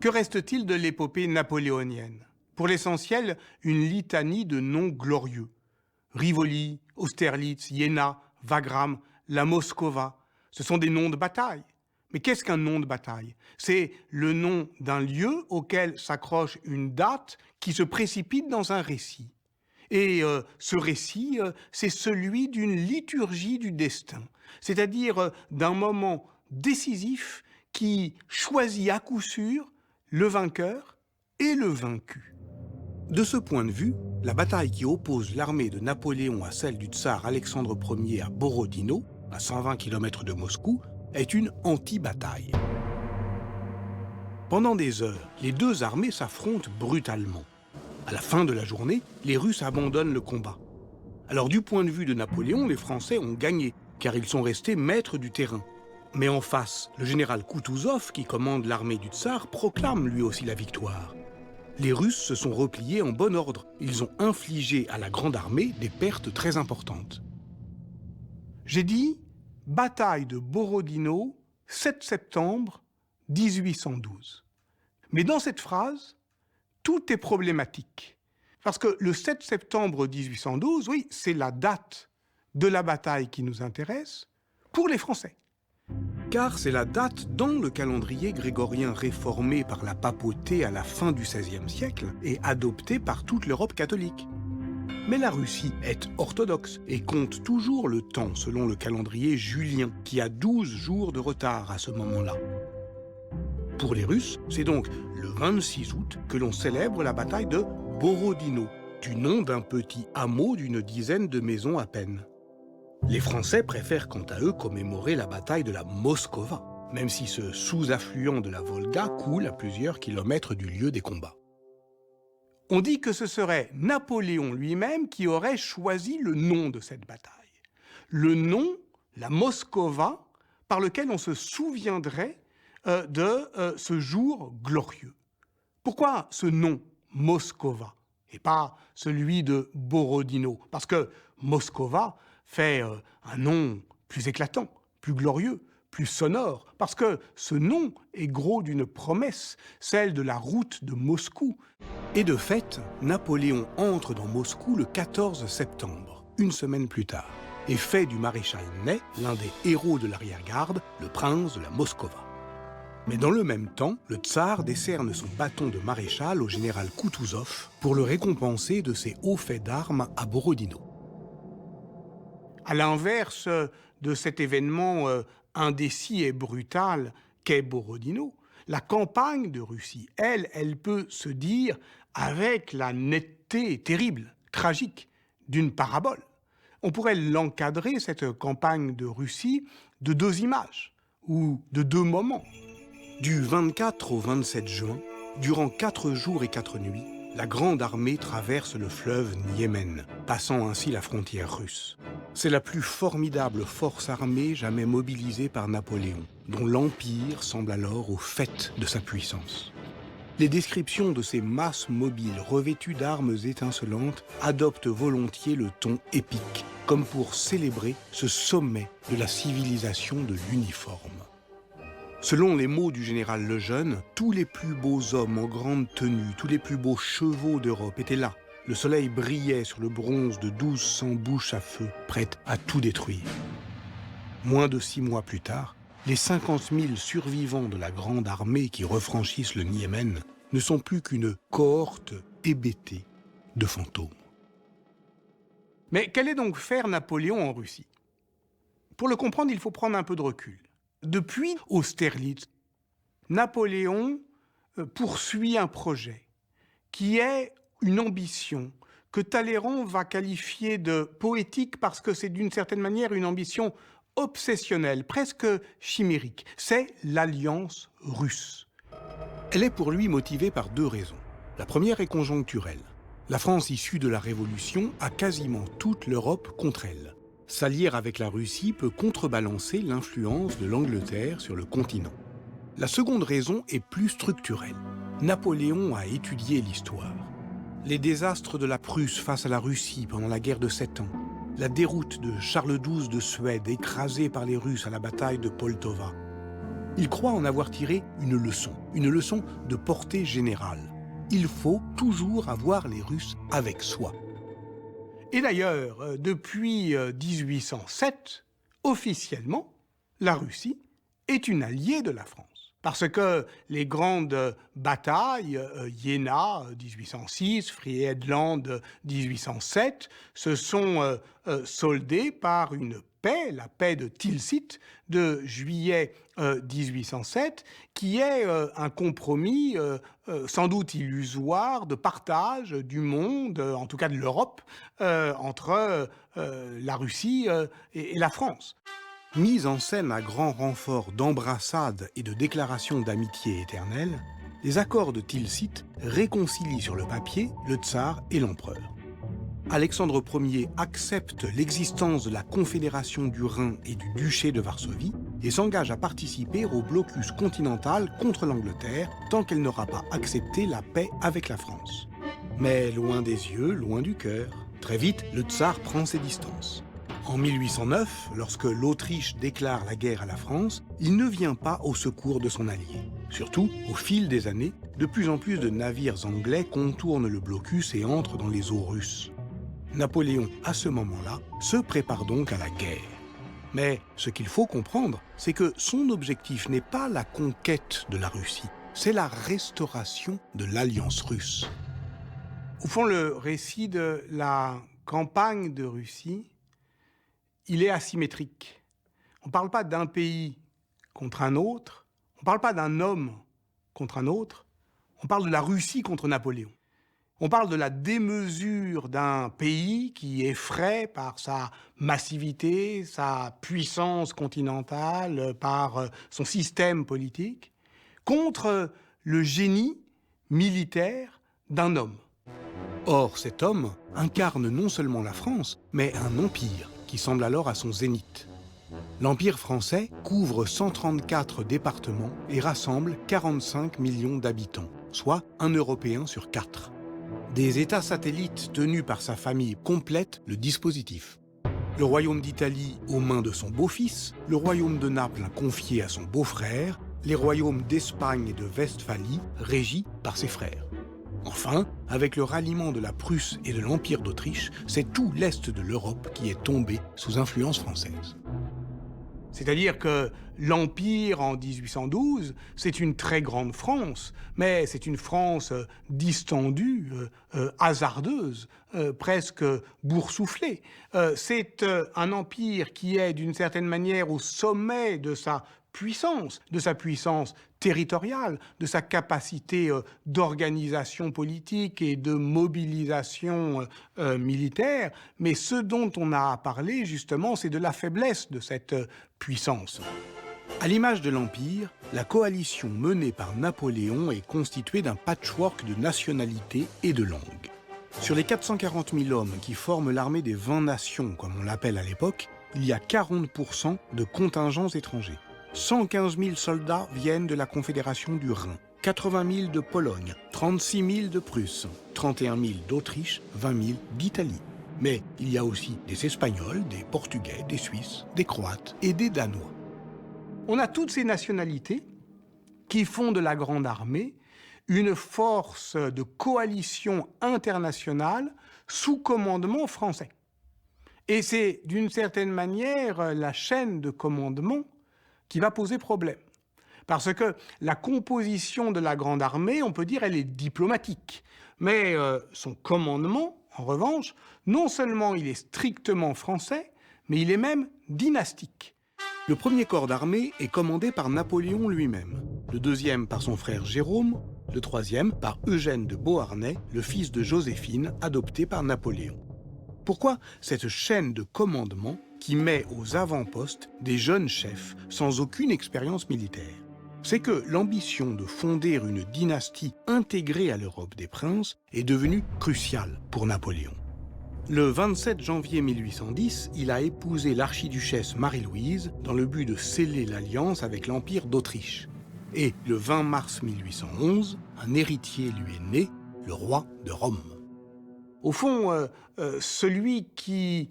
Que reste-t-il de l'épopée napoléonienne? Pour l'essentiel, une litanie de noms glorieux. Rivoli, Austerlitz, Iéna, Wagram, la Moskova, ce sont des noms de bataille. Mais qu'est-ce qu'un nom de bataille? C'est le nom d'un lieu auquel s'accroche une date qui se précipite dans un récit. Et ce récit, c'est celui d'une liturgie du destin, c'est-à-dire d'un moment décisif qui choisit à coup sûr le vainqueur et le vaincu. De ce point de vue, la bataille qui oppose l'armée de Napoléon à celle du tsar Alexandre Ier à Borodino, à 120 km de Moscou, est une anti-bataille. Pendant des heures, les deux armées s'affrontent brutalement. À la fin de la journée, les Russes abandonnent le combat. Alors du point de vue de Napoléon, les Français ont gagné, car ils sont restés maîtres du terrain. Mais en face, le général Koutouzov, qui commande l'armée du tsar, proclame lui aussi la victoire. Les Russes se sont repliés en bon ordre. Ils ont infligé à la grande armée des pertes très importantes. J'ai dit bataille de Borodino, 7 septembre 1812. Mais dans cette phrase, tout est problématique. Parce que le 7 septembre 1812, oui, c'est la date de la bataille qui nous intéresse pour les Français. Car c'est la date dans le calendrier grégorien réformé par la papauté à la fin du XVIe siècle et adopté par toute l'Europe catholique. Mais la Russie est orthodoxe et compte toujours le temps selon le calendrier julien, qui a 12 jours de retard à ce moment-là. Pour les Russes, c'est donc le 26 août que l'on célèbre la bataille de Borodino, du nom d'un petit hameau d'une dizaine de maisons à peine. Les Français préfèrent quant à eux commémorer la bataille de la Moskova, même si ce sous-affluent de la Volga coule à plusieurs kilomètres du lieu des combats. On dit que ce serait Napoléon lui-même qui aurait choisi le nom de cette bataille. Le nom, la Moskova, par lequel on se souviendrait de ce jour glorieux. Pourquoi ce nom, Moskova, et pas celui de Borodino? Parce que Moskova fait un nom plus éclatant, plus glorieux, plus sonore, parce que ce nom est gros d'une promesse, celle de la route de Moscou. Et de fait, Napoléon entre dans Moscou le 14 septembre, une semaine plus tard, et fait du maréchal Ney l'un des héros de l'arrière-garde, le prince de la Moskova. Mais dans le même temps, le tsar décerne son bâton de maréchal au général Koutouzov pour le récompenser de ses hauts faits d'armes à Borodino. À l'inverse de cet événement indécis et brutal qu'est Borodino, la campagne de Russie, elle peut se dire avec la netteté terrible, tragique, d'une parabole. On pourrait l'encadrer, cette campagne de Russie, de 2 images, ou de 2 moments. Du 24 au 27 juin, durant 4 jours et 4 nuits, la grande armée traverse le fleuve Niémen, passant ainsi la frontière russe. C'est la plus formidable force armée jamais mobilisée par Napoléon, dont l'Empire semble alors au faîte de sa puissance. Les descriptions de ces masses mobiles revêtues d'armes étincelantes adoptent volontiers le ton épique, comme pour célébrer ce sommet de la civilisation de l'uniforme. Selon les mots du général Lejeune, tous les plus beaux hommes en grande tenue, tous les plus beaux chevaux d'Europe étaient là. Le soleil brillait sur le bronze de 1200 bouches à feu, prêtes à tout détruire. Moins de 6 mois plus tard, les 50 000 survivants de la grande armée qui refranchissent le Niémen ne sont plus qu'une cohorte hébétée de fantômes. Mais qu'allait donc faire Napoléon en Russie? Pour le comprendre, il faut prendre un peu de recul. Depuis Austerlitz, Napoléon poursuit un projet qui est une ambition que Talleyrand va qualifier de poétique parce que c'est d'une certaine manière une ambition obsessionnelle, presque chimérique. C'est l'alliance russe. Elle est pour lui motivée par 2 raisons. La première est conjoncturelle. La France issue de la Révolution a quasiment toute l'Europe contre elle. S'allier avec la Russie peut contrebalancer l'influence de l'Angleterre sur le continent. La seconde raison est plus structurelle. Napoléon a étudié l'histoire. Les désastres de la Prusse face à la Russie pendant la guerre de 7 ans, la déroute de Charles XII de Suède écrasé par les Russes à la bataille de Poltava, Il croit en avoir tiré une leçon de portée générale. Il faut toujours avoir les Russes avec soi. Et d'ailleurs, depuis 1807, officiellement, la Russie est une alliée de la France. Parce que les grandes batailles, Iéna 1806, Friedland 1807, se sont soldées par une paix, la paix de Tilsit de juillet 1807, qui est un compromis sans doute illusoire de partage du monde, en tout cas de l'Europe, entre la Russie et la France. Mise en scène à grand renfort d'embrassades et de déclarations d'amitié éternelle, les accords de Tilsit réconcilient sur le papier le tsar et l'empereur. Alexandre Ier accepte l'existence de la Confédération du Rhin et du Duché de Varsovie et s'engage à participer au blocus continental contre l'Angleterre tant qu'elle n'aura pas accepté la paix avec la France. Mais loin des yeux, loin du cœur, très vite, le tsar prend ses distances. En 1809, lorsque l'Autriche déclare la guerre à la France, il ne vient pas au secours de son allié. Surtout, au fil des années, de plus en plus de navires anglais contournent le blocus et entrent dans les eaux russes. Napoléon, à ce moment-là, se prépare donc à la guerre. Mais ce qu'il faut comprendre, c'est que son objectif n'est pas la conquête de la Russie, c'est la restauration de l'alliance russe. Au fond, le récit de la campagne de Russie, il est asymétrique. On ne parle pas d'un pays contre un autre, on ne parle pas d'un homme contre un autre, on parle de la Russie contre Napoléon. On parle de la démesure d'un pays qui effraie par sa massivité, sa puissance continentale, par son système politique, contre le génie militaire d'un homme. Or, cet homme incarne non seulement la France, mais un empire qui semble alors à son zénith. L'Empire français couvre 134 départements et rassemble 45 millions d'habitants, soit un Européen sur 4. Des États satellites tenus par sa famille complètent le dispositif. Le royaume d'Italie aux mains de son beau-fils, le royaume de Naples confié à son beau-frère, les royaumes d'Espagne et de Westphalie régis par ses frères. Enfin, avec le ralliement de la Prusse et de l'Empire d'Autriche, c'est tout l'Est de l'Europe qui est tombé sous influence française. C'est-à-dire que l'Empire en 1812, c'est une très grande France, mais c'est une France distendue, hasardeuse, presque boursouflée. C'est un empire qui est d'une certaine manière au sommet de sa puissance territoriale, de sa capacité d'organisation politique et de mobilisation militaire. Mais ce dont on a à parler, justement, c'est de la faiblesse de cette puissance. À l'image de l'Empire, la coalition menée par Napoléon est constituée d'un patchwork de nationalités et de langues. Sur les 440 000 hommes qui forment l'armée des 20 nations, comme on l'appelle à l'époque, il y a 40% de contingents étrangers. 115 000 soldats viennent de la Confédération du Rhin, 80 000 de Pologne, 36 000 de Prusse, 31 000 d'Autriche, 20 000 d'Italie. Mais il y a aussi des Espagnols, des Portugais, des Suisses, des Croates et des Danois. On a toutes ces nationalités qui font de la Grande Armée une force de coalition internationale sous commandement français. Et c'est d'une certaine manière la chaîne de commandement qui va poser problème. Parce que la composition de la Grande Armée, on peut dire, elle est diplomatique. Mais son commandement, en revanche, non seulement il est strictement français, mais il est même dynastique. Le premier corps d'armée est commandé par Napoléon lui-même, le deuxième par son frère Jérôme, le troisième par Eugène de Beauharnais, le fils de Joséphine, adopté par Napoléon. Pourquoi cette chaîne de commandement qui met aux avant-postes des jeunes chefs sans aucune expérience militaire? C'est que l'ambition de fonder une dynastie intégrée à l'Europe des princes est devenue cruciale pour Napoléon. Le 27 janvier 1810, il a épousé l'archiduchesse Marie-Louise dans le but de sceller l'alliance avec l'Empire d'Autriche. Et le 20 mars 1811, un héritier lui est né, le roi de Rome. Au fond, celui qui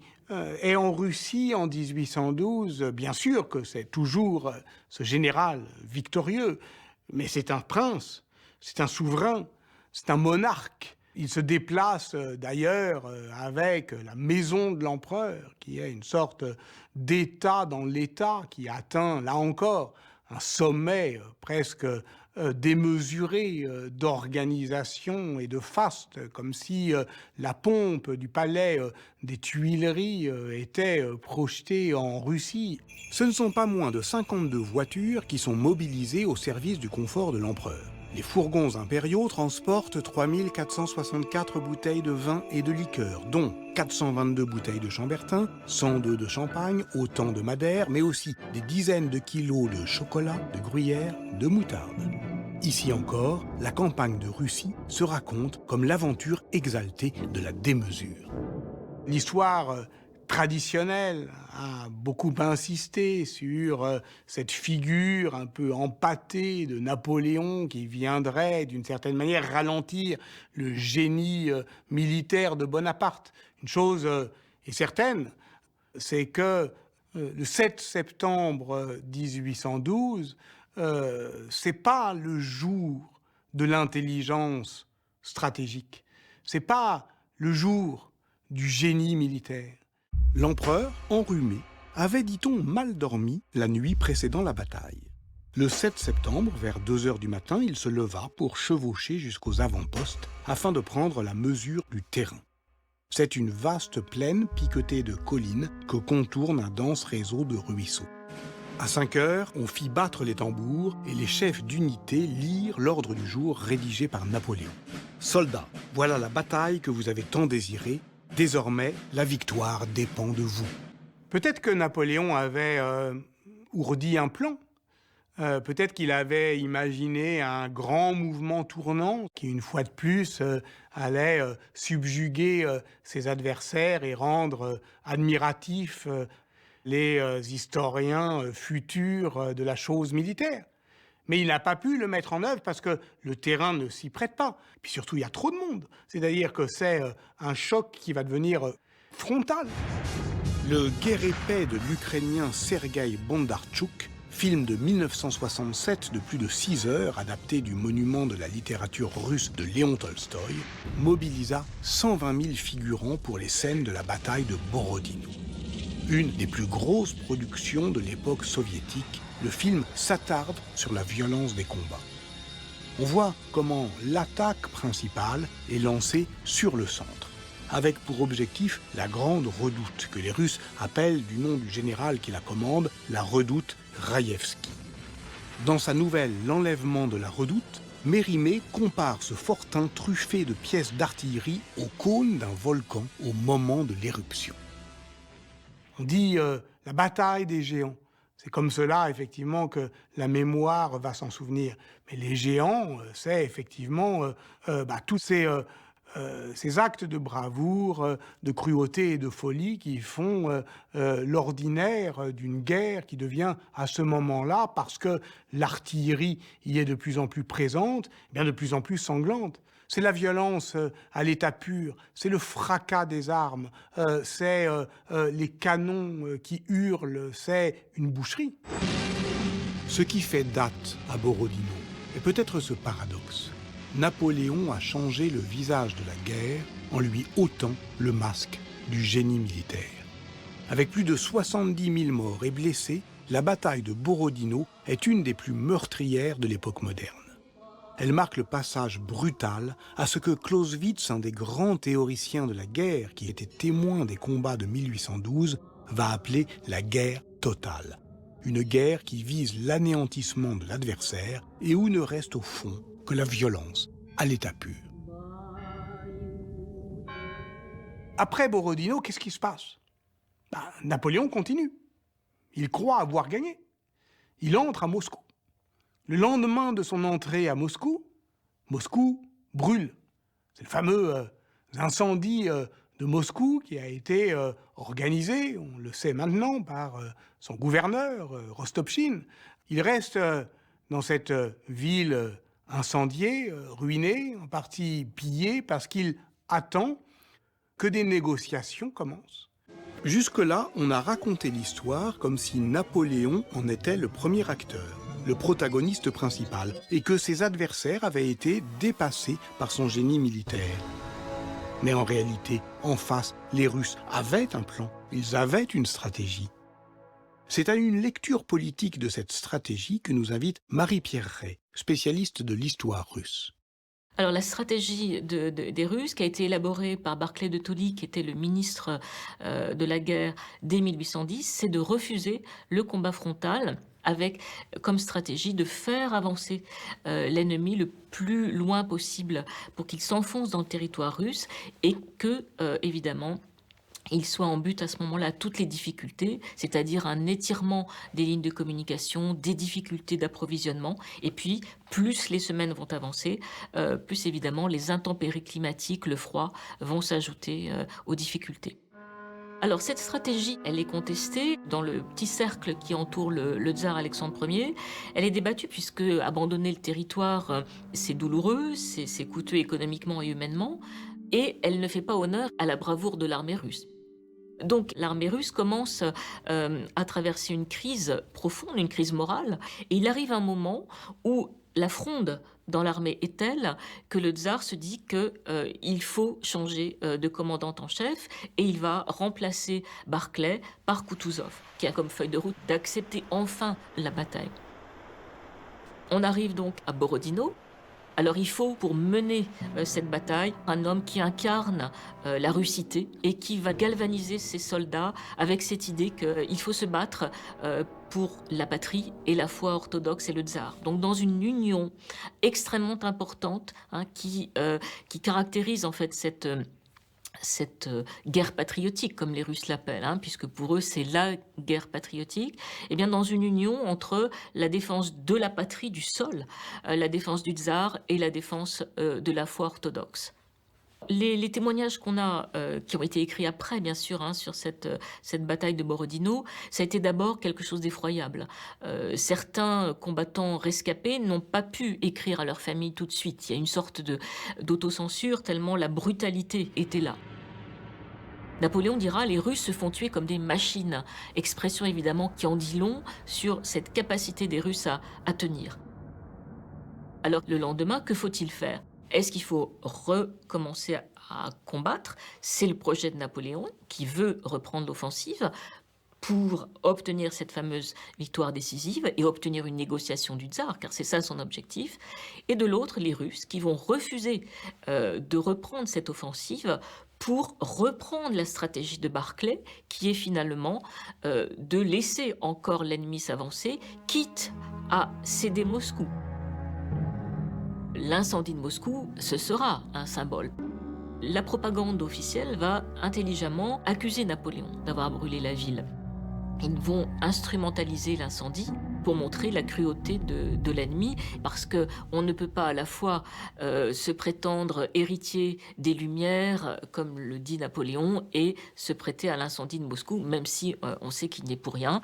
Et en Russie, en 1812, bien sûr que c'est toujours ce général victorieux, mais c'est un prince, c'est un souverain, c'est un monarque. Il se déplace d'ailleurs avec la maison de l'empereur, qui est une sorte d'État dans l'État, qui atteint, là encore, un sommet presque démesuré d'organisation et de faste, comme si la pompe du palais des Tuileries était projetée en Russie. Ce ne sont pas moins de 52 voitures qui sont mobilisées au service du confort de l'empereur. Les fourgons impériaux transportent 3464 bouteilles de vin et de liqueur, dont 422 bouteilles de chambertin, 102 de champagne, autant de madère, mais aussi des dizaines de kilos de chocolat, de gruyère, de moutarde. Ici encore, la campagne de Russie se raconte comme l'aventure exaltée de la démesure. L'histoire traditionnelle a beaucoup insisté sur cette figure un peu empâtée de Napoléon qui viendrait d'une certaine manière ralentir le génie militaire de Bonaparte. Une chose est certaine, c'est que le 7 septembre 1812, c'est pas le jour de l'intelligence stratégique, c'est pas le jour du génie militaire. L'empereur, enrhumé, avait, dit-on, mal dormi la nuit précédant la bataille. Le 7 septembre, vers 2 heures du matin, il se leva pour chevaucher jusqu'aux avant-postes afin de prendre la mesure du terrain. C'est une vaste plaine piquetée de collines que contourne un dense réseau de ruisseaux. À 5 heures, on fit battre les tambours et les chefs d'unité lirent l'ordre du jour rédigé par Napoléon. « Soldats, voilà la bataille que vous avez tant désirée. Désormais, la victoire dépend de vous. » Peut-être que Napoléon avait ourdi un plan. Peut-être qu'il avait imaginé un grand mouvement tournant qui, une fois de plus, allait subjuguer ses adversaires et rendre admiratifs les historiens futurs de la chose militaire. Mais il n'a pas pu le mettre en œuvre parce que le terrain ne s'y prête pas. Puis surtout, il y a trop de monde. C'est-à-dire que c'est un choc qui va devenir frontal. Le guerre épais de l'Ukrainien Sergueï Bondartchouk, film de 1967 de plus de 6 heures, adapté du monument de la littérature russe de Léon Tolstoï, mobilisa 120 000 figurants pour les scènes de la bataille de Borodino. Une des plus grosses productions de l'époque soviétique, le film s'attarde sur la violence des combats. On voit comment l'attaque principale est lancée sur le centre, avec pour objectif la grande redoute que les Russes appellent du nom du général qui la commande, la redoute Raïevski. Dans sa nouvelle L'enlèvement de la redoute, Mérimée compare ce fortin truffé de pièces d'artillerie au cône d'un volcan au moment de l'éruption. On dit la bataille des géants. C'est comme cela, effectivement, que la mémoire va s'en souvenir. Mais les géants, c'est effectivement tous ces actes de bravoure, de cruauté et de folie qui font l'ordinaire d'une guerre qui devient à ce moment-là, parce que l'artillerie y est de plus en plus présente, eh bien de plus en plus sanglante. C'est la violence à l'état pur, c'est le fracas des armes, c'est les canons qui hurlent, c'est une boucherie. Ce qui fait date à Borodino est peut-être ce paradoxe. Napoléon a changé le visage de la guerre en lui ôtant le masque du génie militaire. Avec plus de 70 000 morts et blessés, la bataille de Borodino est une des plus meurtrières de l'époque moderne. Elle marque le passage brutal à ce que Clausewitz, un des grands théoriciens de la guerre qui était témoin des combats de 1812, va appeler la guerre totale. Une guerre qui vise l'anéantissement de l'adversaire et où ne reste au fond que la violence à l'état pur. Après Borodino, qu'est-ce qui se passe ? Napoléon continue. Il croit avoir gagné. Il entre à Moscou. Le lendemain de son entrée à Moscou, Moscou brûle. C'est le fameux incendie de Moscou qui a été organisé, on le sait maintenant, par son gouverneur, Rostopchine. Il reste dans cette ville incendiée, ruinée, en partie pillée, parce qu'il attend que des négociations commencent. Jusque-là, on a raconté l'histoire comme si Napoléon en était le premier acteur, le protagoniste principal, et que ses adversaires avaient été dépassés par son génie militaire. Mais en réalité, en face, les Russes avaient un plan, ils avaient une stratégie. C'est à une lecture politique de cette stratégie que nous invite Marie-Pierre Ray, spécialiste de l'histoire russe. Alors la stratégie des Russes, qui a été élaborée par Barclay de Tolly, qui était le ministre de la guerre dès 1810, c'est de refuser le combat frontal avec comme stratégie de faire avancer l'ennemi le plus loin possible pour qu'il s'enfonce dans le territoire russe et que, évidemment, il soit en but à ce moment-là à toutes les difficultés, c'est-à-dire un étirement des lignes de communication, des difficultés d'approvisionnement, et puis plus les semaines vont avancer, plus évidemment les intempéries climatiques, le froid vont s'ajouter aux difficultés. Alors cette stratégie, elle est contestée dans le petit cercle qui entoure le tsar Alexandre Ier. Elle est débattue puisque abandonner le territoire, c'est douloureux, c'est coûteux économiquement et humainement, et elle ne fait pas honneur à la bravoure de l'armée russe. Donc l'armée russe commence à traverser une crise profonde, une crise morale, et il arrive un moment où la fronde dans l'armée est telle que le tsar se dit qu'il faut changer de commandant en chef et il va remplacer Barclay par Kutuzov, qui a comme feuille de route d'accepter enfin la bataille. On arrive donc à Borodino. Alors il faut, pour mener cette bataille, un homme qui incarne la russité et qui va galvaniser ses soldats avec cette idée qu'il faut se battre pour la patrie et la foi orthodoxe et le tsar. Donc dans une union extrêmement importante qui caractérise en fait cette guerre patriotique, comme les Russes l'appellent, puisque pour eux c'est la guerre patriotique, et bien dans une union entre la défense de la patrie, du sol, la défense du tsar et la défense de la foi orthodoxe. Les témoignages qu'on a, qui ont été écrits après, bien sûr, sur cette bataille de Borodino, ça a été d'abord quelque chose d'effroyable. Certains combattants rescapés n'ont pas pu écrire à leur famille tout de suite. Il y a une sorte d'autocensure tellement la brutalité était là. Napoléon dira « les Russes se font tuer comme des machines », expression évidemment qui en dit long sur cette capacité des Russes à tenir. Alors le lendemain, que faut-il faire ? Est-ce qu'il faut recommencer à combattre ? C'est le projet de Napoléon qui veut reprendre l'offensive pour obtenir cette fameuse victoire décisive et obtenir une négociation du tsar, car c'est ça son objectif. Et de l'autre, les Russes qui vont refuser de reprendre cette offensive pour reprendre la stratégie de Barclay, qui est finalement de laisser encore l'ennemi s'avancer, quitte à céder Moscou. L'incendie de Moscou, ce sera un symbole. La propagande officielle va intelligemment accuser Napoléon d'avoir brûlé la ville. Ils vont instrumentaliser l'incendie pour montrer la cruauté de l'ennemi, parce qu'on ne peut pas à la fois se prétendre héritier des Lumières, comme le dit Napoléon, et se prêter à l'incendie de Moscou, même si on sait qu'il n'y est pour rien.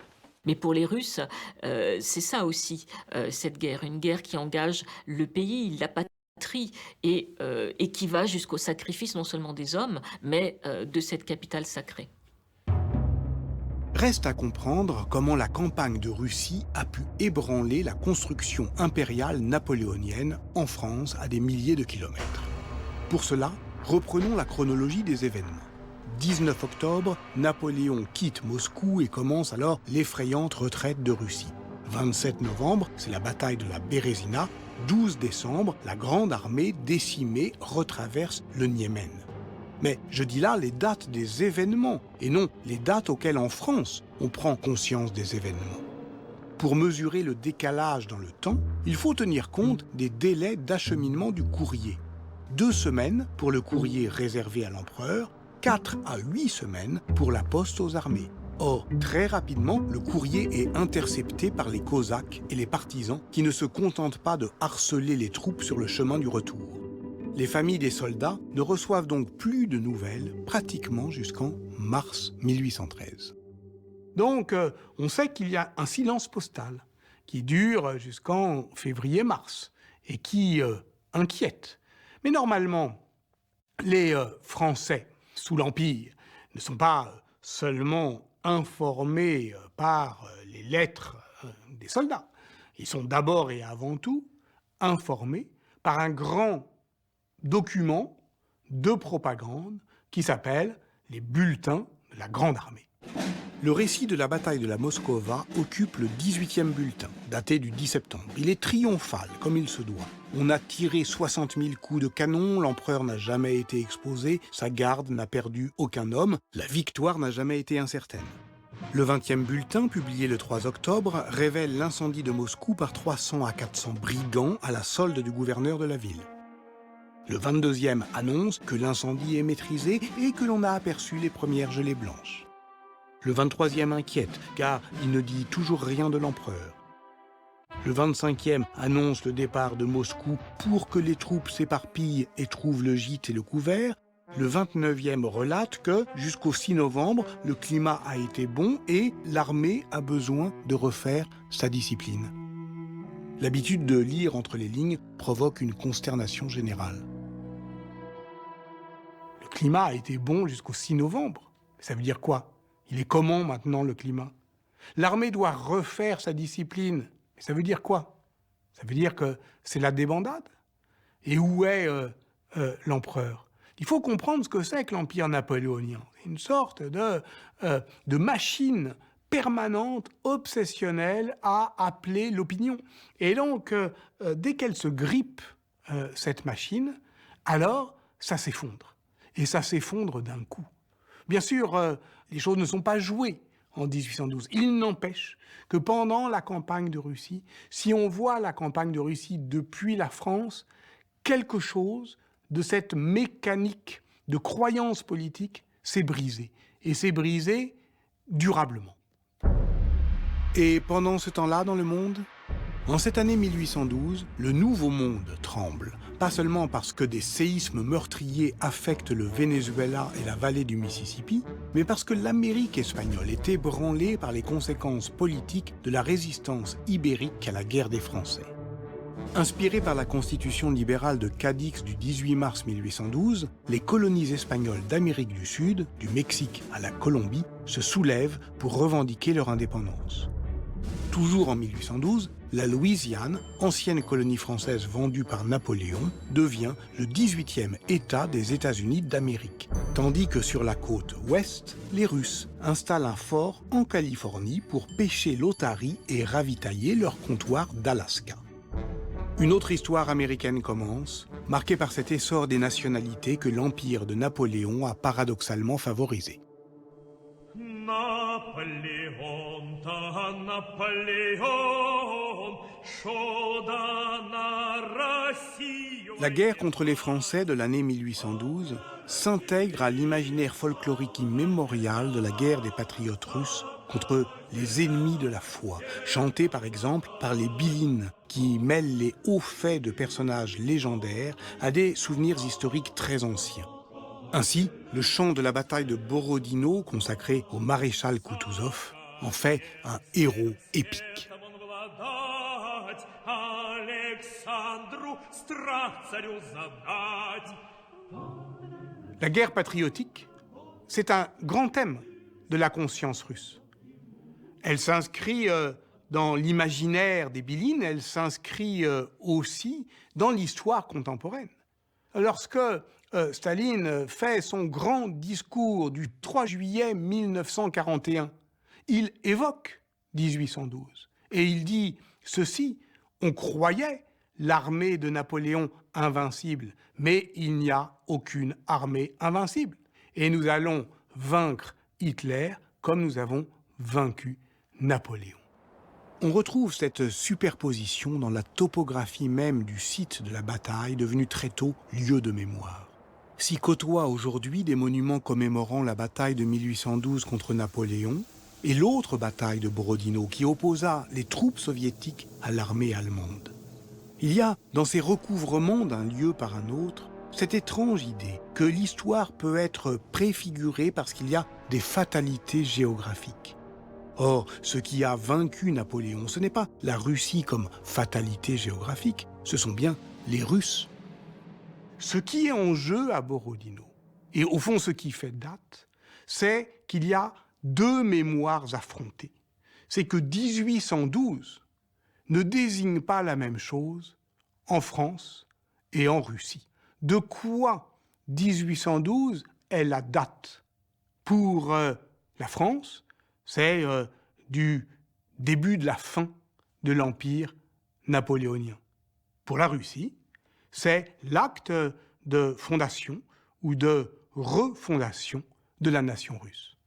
Mais pour les Russes, c'est ça aussi, cette guerre, une guerre qui engage le pays, la patrie, et qui va jusqu'au sacrifice non seulement des hommes, mais de cette capitale sacrée. Reste à comprendre comment la campagne de Russie a pu ébranler la construction impériale napoléonienne en France à des milliers de kilomètres. Pour cela, reprenons la chronologie des événements. 19 octobre, Napoléon quitte Moscou et commence alors l'effrayante retraite de Russie. 27 novembre, c'est la bataille de la Bérésina. 12 décembre, la grande armée décimée retraverse le Niémen. Mais je dis là les dates des événements, et non les dates auxquelles en France on prend conscience des événements. Pour mesurer le décalage dans le temps, il faut tenir compte des délais d'acheminement du courrier. 2 semaines pour le courrier réservé à l'empereur, 4 à 8 semaines pour la poste aux armées. Or, très rapidement, le courrier est intercepté par les Cosaques et les partisans qui ne se contentent pas de harceler les troupes sur le chemin du retour. Les familles des soldats ne reçoivent donc plus de nouvelles pratiquement jusqu'en mars 1813. Donc, on sait qu'il y a un silence postal qui dure jusqu'en février-mars et qui inquiète. Mais normalement, les Français, sous l'Empire, ne sont pas seulement informés par les lettres des soldats. Ils sont d'abord et avant tout informés par un grand document de propagande qui s'appelle les bulletins de la Grande Armée. Le récit de la bataille de la Moskova occupe le 18e bulletin, daté du 10 septembre. Il est triomphal, comme il se doit. On a tiré 60 000 coups de canon, l'empereur n'a jamais été exposé, sa garde n'a perdu aucun homme, la victoire n'a jamais été incertaine. Le 20e bulletin, publié le 3 octobre, révèle l'incendie de Moscou par 300 à 400 brigands à la solde du gouverneur de la ville. Le 22e annonce que l'incendie est maîtrisé et que l'on a aperçu les premières gelées blanches. Le 23e inquiète, car il ne dit toujours rien de l'empereur. Le 25e annonce le départ de Moscou pour que les troupes s'éparpillent et trouvent le gîte et le couvert. Le 29e relate que, jusqu'au 6 novembre, le climat a été bon et l'armée a besoin de refaire sa discipline. L'habitude de lire entre les lignes provoque une consternation générale. Le climat a été bon jusqu'au 6 novembre. Ça veut dire quoi ? Il est comment maintenant le climat ? L'armée doit refaire sa discipline. Ça veut dire quoi ? Ça veut dire que c'est la débandade ? Et où est l'empereur ? Il faut comprendre ce que c'est que l'Empire napoléonien. C'est une sorte de machine permanente, obsessionnelle à appeler l'opinion. Et donc, dès qu'elle se grippe, cette machine, alors ça s'effondre. Et ça s'effondre d'un coup. Bien sûr, les choses ne sont pas jouées en 1812. Il n'empêche que pendant la campagne de Russie, si on voit la campagne de Russie depuis la France, quelque chose de cette mécanique de croyance politique s'est brisé. Et s'est brisé durablement. Et pendant ce temps-là, dans le monde, en cette année 1812, le Nouveau Monde tremble. Pas seulement parce que des séismes meurtriers affectent le Venezuela et la vallée du Mississippi, mais parce que l'Amérique espagnole est ébranlée par les conséquences politiques de la résistance ibérique à la guerre des Français. Inspirés par la constitution libérale de Cadix du 18 mars 1812, les colonies espagnoles d'Amérique du Sud, du Mexique à la Colombie, se soulèvent pour revendiquer leur indépendance. Toujours en 1812, la Louisiane, ancienne colonie française vendue par Napoléon, devient le 18e État des États-Unis d'Amérique. Tandis que sur la côte ouest, les Russes installent un fort en Californie pour pêcher l'otarie et ravitailler leur comptoir d'Alaska. Une autre histoire américaine commence, marquée par cet essor des nationalités que l'empire de Napoléon a paradoxalement favorisé. La guerre contre les Français de l'année 1812 s'intègre à l'imaginaire folklorique immémorial de la guerre des patriotes russes contre les ennemis de la foi, chanté par exemple par les Bylines, qui mêlent les hauts faits de personnages légendaires à des souvenirs historiques très anciens. Ainsi, le chant de la bataille de Borodino, consacré au maréchal Koutouzov, en fait un héros épique. La guerre patriotique, c'est un grand thème de la conscience russe. Elle s'inscrit dans l'imaginaire des Bylines, elle s'inscrit aussi dans l'histoire contemporaine. Lorsque Staline fait son grand discours du 3 juillet 1941, il évoque 1812 et il dit ceci: on croyait l'armée de Napoléon invincible, mais il n'y a aucune armée invincible. Et nous allons vaincre Hitler comme nous avons vaincu Napoléon. On retrouve cette superposition dans la topographie même du site de la bataille, devenu très tôt lieu de mémoire. S'y côtoient aujourd'hui des monuments commémorant la bataille de 1812 contre Napoléon et l'autre bataille de Borodino qui opposa les troupes soviétiques à l'armée allemande. Il y a, dans ces recouvrements d'un lieu par un autre, cette étrange idée que l'histoire peut être préfigurée parce qu'il y a des fatalités géographiques. Or, ce qui a vaincu Napoléon, ce n'est pas la Russie comme fatalité géographique, ce sont bien les Russes. Ce qui est en jeu à Borodino, et au fond ce qui fait date, c'est qu'il y a deux mémoires affrontées. C'est que 1812 ne désigne pas la même chose en France et en Russie. De quoi 1812 est la date? Pour la France, c'est du début de la fin de l'Empire napoléonien. Pour la Russie, c'est l'acte de fondation ou de refondation de la nation russe.